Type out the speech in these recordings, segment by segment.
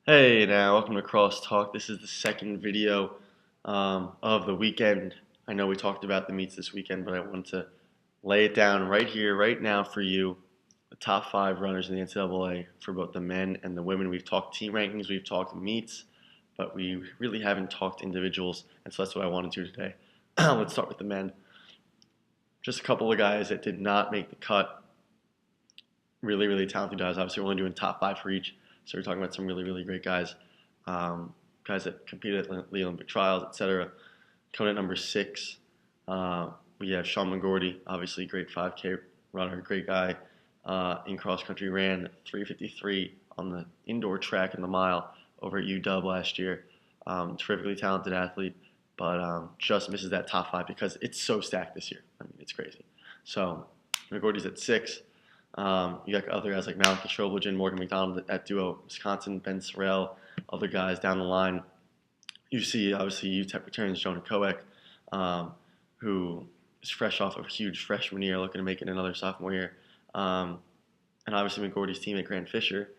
Hey now, welcome to CrossTalk. This is the second video of the weekend. I know we talked about the meets this weekend, but I wanted to lay it down right here, right now for you. The top five runners in the NCAA for both the men and the women. We've talked team rankings, we've talked meets, but we really haven't talked individuals, and so that's what I wanted to today. Let's start with the men. Just a couple of guys that did not make the cut. Really, really talented guys. Obviously, we're only doing top five for each. So we're talking about some really, really great guys, guys that competed at the Olympic trials, etc. Coming at number six, we have Sean McGorty, obviously great 5K runner, great guy in cross country. Ran 3:53 on the indoor track in the mile over at UW last year. Terrifically talented athlete, but just misses that top five because it's so stacked this year. I mean, it's crazy. So McGorty's at six. You got other guys like Malcolm Trowbridge, Morgan McDonald at Duo, Wisconsin, Ben Sorrell, other guys down the line. You see, obviously, UTEP returns Jonah Koek, who is fresh off of a huge freshman year, looking to make it another sophomore year. And obviously, McGordy's teammate, Grant Fisher.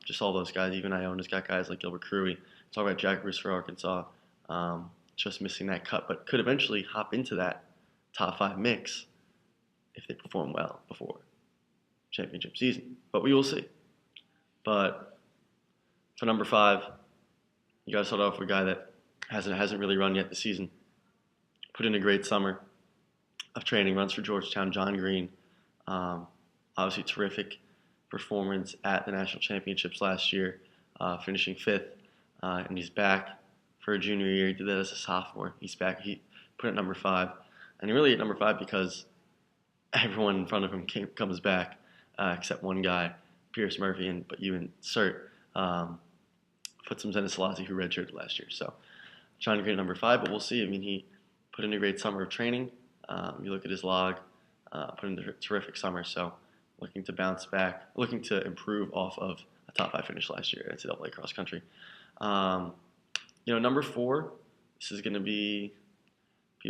Just all those guys. Even Iona's got guys like Gilbert Cruey. Talk about Jack Bruce for Arkansas. Just missing that cut, but could eventually hop into that top five mix if they perform well before championship season. But we will see. But for number five, you got to start off with a guy that hasn't really run yet this season. Put in a great summer of training. Runs for Georgetown. John Green. Obviously, terrific performance at the national championships last year, finishing fifth. And he's back for a junior year. He did that as a sophomore. He's back. He put at number five. And he really at number five because everyone in front of him comes back except one guy, Pierce Murphy, but you insert Futsum Selassie, who redshirted last year. So John Green at number five, but we'll see. I mean, he put in a great summer of training. You look at his log, put in a terrific summer. So looking to bounce back, looking to improve off of a top five finish last year at NCAA cross country. Number four, this is going to be,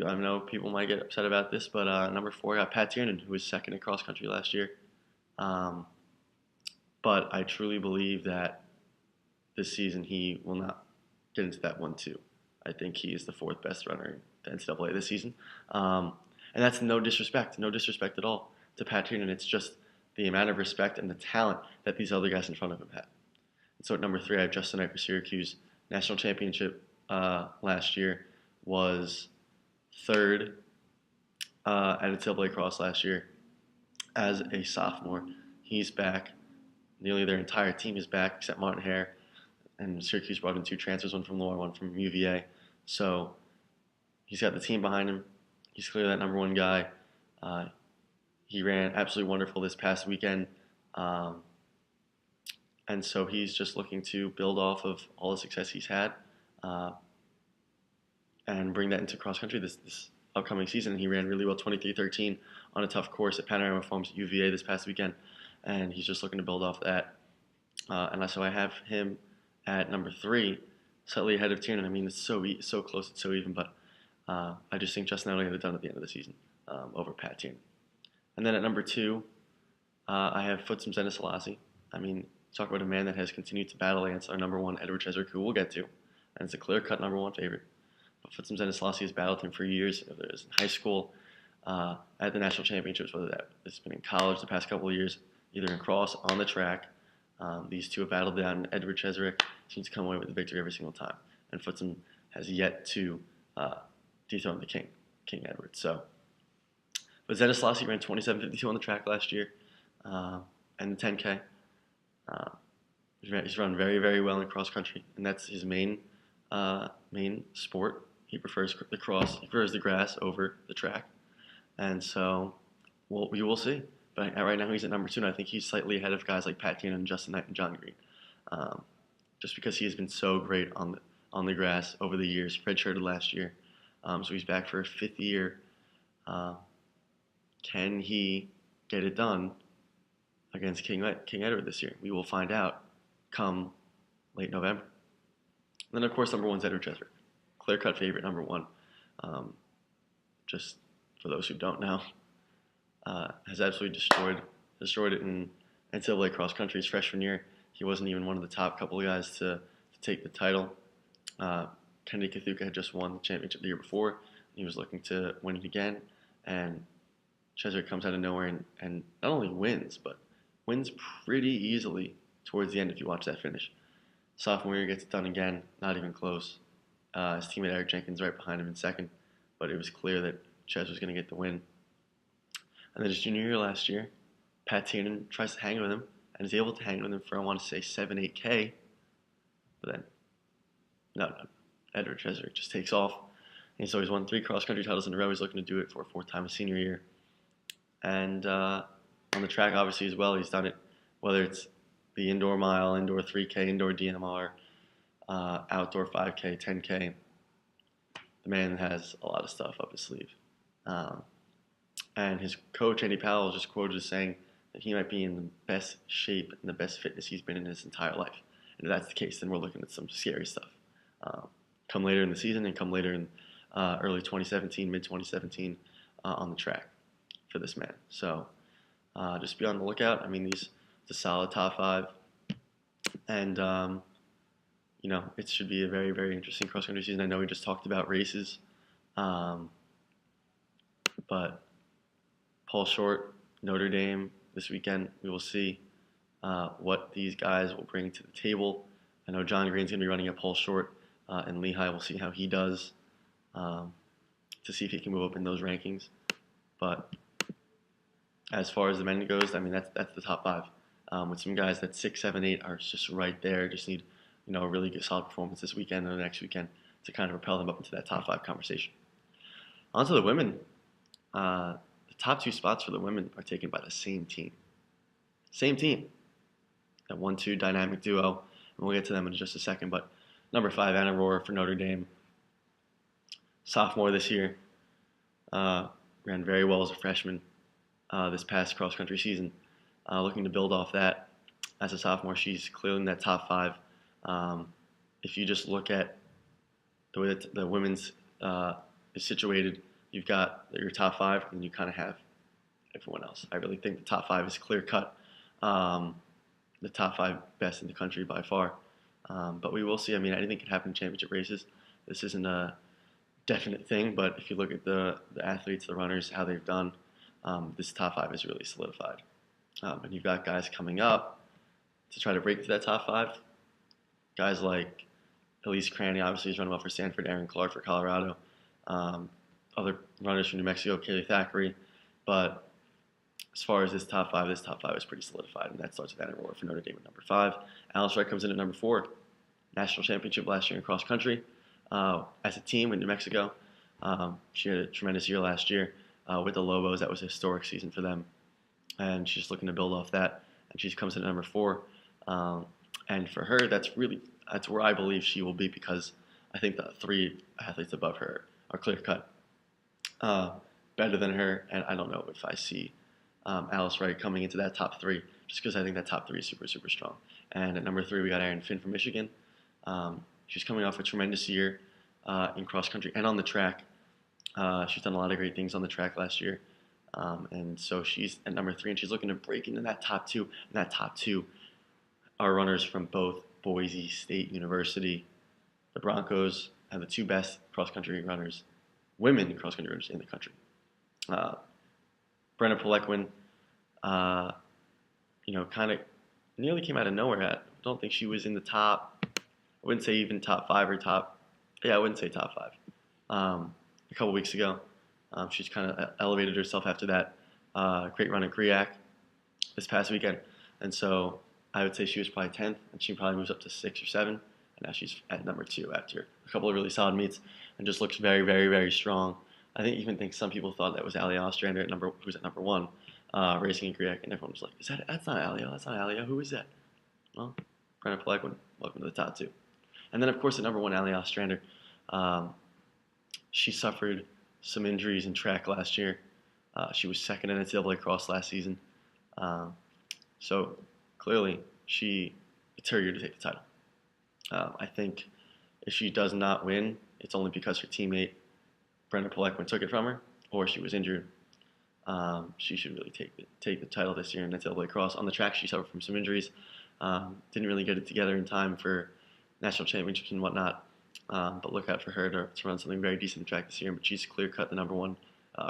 I know people might get upset about this, but number four, I got Pat Tiernan, who was second in cross country last year. But I truly believe that this season he will not get into that 1-2. I think he is the fourth best runner in the NCAA this season. And that's no disrespect at all to Pat Tiernan. It's just the amount of respect and the talent that these other guys in front of him had. And so at number three, I have Justin Knight for Syracuse. National championship last year, was third at NCAA cross last year as a sophomore. He's back. Nearly their entire team is back except Martin Hare. And Syracuse brought in two transfers, one from Loyola, one from UVA. So he's got the team behind him. He's clearly that number one guy. He ran absolutely wonderful this past weekend. And so he's just looking to build off of all the success he's had and bring that into cross country this upcoming season. He ran really well, 23:13 on a tough course at Panorama Farms at UVA this past weekend, and he's just looking to build off that. And so I have him at number three, slightly ahead of Tiernan. I mean, it's so close, it's so even, but I just think Justin Knight will get it done at the end of the season over Pat Tiernan. And then at number two, I have Futsum Selassie. I mean, talk about a man that has continued to battle against our number one, Edward Cheswick, who we'll get to, and it's a clear-cut number one favorite. But Futsum Selassie has battled him for years, whether it was in high school, at the national championships, whether it's been in college the past couple of years, either in cross, on the track. These two have battled down, and Edward Cheswick seems to come away with the victory every single time. And Futsum has yet to dethrone the King Edward. So, but Selassie ran 27:52 on the track last year, and the 10K. He's run very, very well in cross country, and that's his main sport. He prefers the cross. He prefers the grass over the track, and so we will see. But right now he's at number two, and I think he's slightly ahead of guys like Pat Tiernan and Justin Knight and John Green, just because he has been so great on the grass over the years. Redshirted last year, so he's back for a fifth year. Can he get it done against King Edward this year? We will find out come late November. And then, of course, number one's Edward Cheswick. Clear-cut favorite, number one. Just for those who don't know, has absolutely destroyed it in NCAA cross country his freshman year. he wasn't even one of the top couple of guys to take the title. Kennedy Kathuka had just won the championship the year before. He was looking to win it again, and Cheser comes out of nowhere and not only wins, but wins pretty easily towards the end if you watch that finish. Sophomore year gets it done again, not even close. His teammate Eric Jenkins right behind him in second, but it was clear that Ches was going to get the win. And then his junior year last year, Pat Tiernan tries to hang with him and is able to hang with him for, I want to say, 7-8K. But then, no. Edward Cheser just takes off. And so he's won 3 cross-country titles in a row. He's looking to do it for a 4th time his senior year. And on the track, obviously, as well, he's done it, whether it's the indoor mile, indoor 3K, indoor DNMR, outdoor 5K, 10K. The man has a lot of stuff up his sleeve. And his coach, Andy Powell, just quoted as saying that he might be in the best shape and the best fitness he's been in his entire life. And if that's the case, then we're looking at some scary stuff. Come later in the season and come later in early 2017, mid-2017 on the track for this man. So just be on the lookout. I mean, it's a solid top 5. And, it should be a very, very interesting cross-country season. I know we just talked about races. But Paul Short, Notre Dame this weekend, we will see what these guys will bring to the table. I know John Green's going to be running at Paul Short in Lehigh. We'll see how he does to see if he can move up in those rankings. But as far as the men goes, I mean, that's the top 5. With some guys that 6, 7, 8 are just right there. Just need, a really good solid performance this weekend or the next weekend to kind of propel them up into that top 5 conversation. On to the women. The top 2 spots for the women are taken by the same team. Same team. That 1-2 dynamic duo. And we'll get to them in just a second. But number 5, Anna Rohrer for Notre Dame. Sophomore this year. Ran very well as a freshman this past cross-country season. Looking to build off that. As a sophomore, she's clearly in that top 5. If you just look at the way that the women's is situated, you've got your top 5, and you kind of have everyone else. I really think the top 5 is clear-cut. The top 5 best in the country by far. But we will see. I mean, anything can happen in championship races. This isn't a definite thing, but if you look at the athletes, the runners, how they've done, this top 5 is really solidified. And you've got guys coming up to try to break into that top 5. Guys like Elise Cranny, obviously, is running well for Stanford. Aaron Clark for Colorado. Other runners from New Mexico, Kaylee Thackeray. But as far as this top 5 is pretty solidified, and that starts with Anna Rohrer for Notre Dame at number 5. Alice Wright comes in at number 4. National championship last year in cross country as a team in New Mexico. She had a tremendous year last year with the Lobos. That was a historic season for them, and she's looking to build off that. And she comes in at number 4. And for her, that's where I believe she will be, because I think the 3 athletes above her are clear cut better than her, and I don't know if I see Alice Wright coming into that top 3, just because I think that top 3 is super, super strong. And at number 3, we got Erin Finn from Michigan. She's coming off a tremendous year in cross country and on the track. She's done a lot of great things on the track last year. And so she's at number 3, and she's looking to break into that top 2. And that top 2 are runners from both Boise State University. The Broncos have the 2 best cross-country runners, women cross-country runners in the country. Brenna Polequin, kind of nearly came out of nowhere. I don't think she was in the top, I wouldn't say even top 5 or I wouldn't say top 5. A couple weeks ago, she's kind of elevated herself after that great run at GRIAC this past weekend. And so I would say she was probably 10th, and she probably moves up to 6 or 7, and now she's at number 2 after a couple of really solid meets, and just looks very, very, very strong. I think some people thought that was Alia Ostrander who's at number 1, racing in GRIAC, and everyone was like, that's not Alia, who is that? Well, Brenna Polequin, welcome to the top 2. And then, of course, at number 1, Alia Ostrander, she suffered some injuries in track last year. She was second in NCAA cross last season. So clearly, it's her year to take the title. I think if she does not win, it's only because her teammate, Brenna Polequin, took it from her, or she was injured. She should really take the title this year in NCAA cross. On the track, she suffered from some injuries. Didn't really get it together in time for national championships and whatnot. But look out for her to run something very decent track this year. But she's clear-cut the number one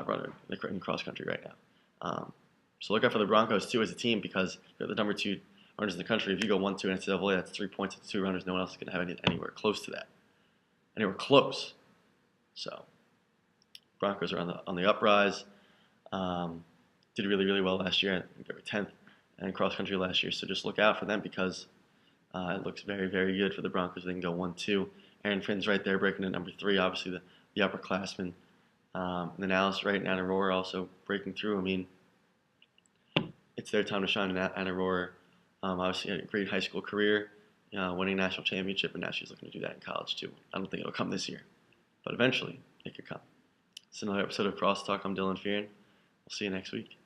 runner in cross country right now. So look out for the Broncos too as a team, because they're the number two runners in the country. If you go 1-2 in NCAA, that's 3 points to 2 runners. No one else is going to have anywhere close to that. Anywhere close. So Broncos are on the uprise. Did really well last year. I think they were 10th in cross country last year. So just look out for them, because it looks very good for the Broncos. They can go 1-2. Aaron Finn's right there breaking to number 3. Obviously the upperclassmen. And then Alice Wright and Anna Rohrer also breaking through. I mean, it's their time to shine. Anna Rohrer obviously had a great high school career, winning a national championship, and now she's looking to do that in college too. I don't think it'll come this year, but eventually it could come. It's another episode of CrossTalk. I'm Dylan Fearon. We'll see you next week.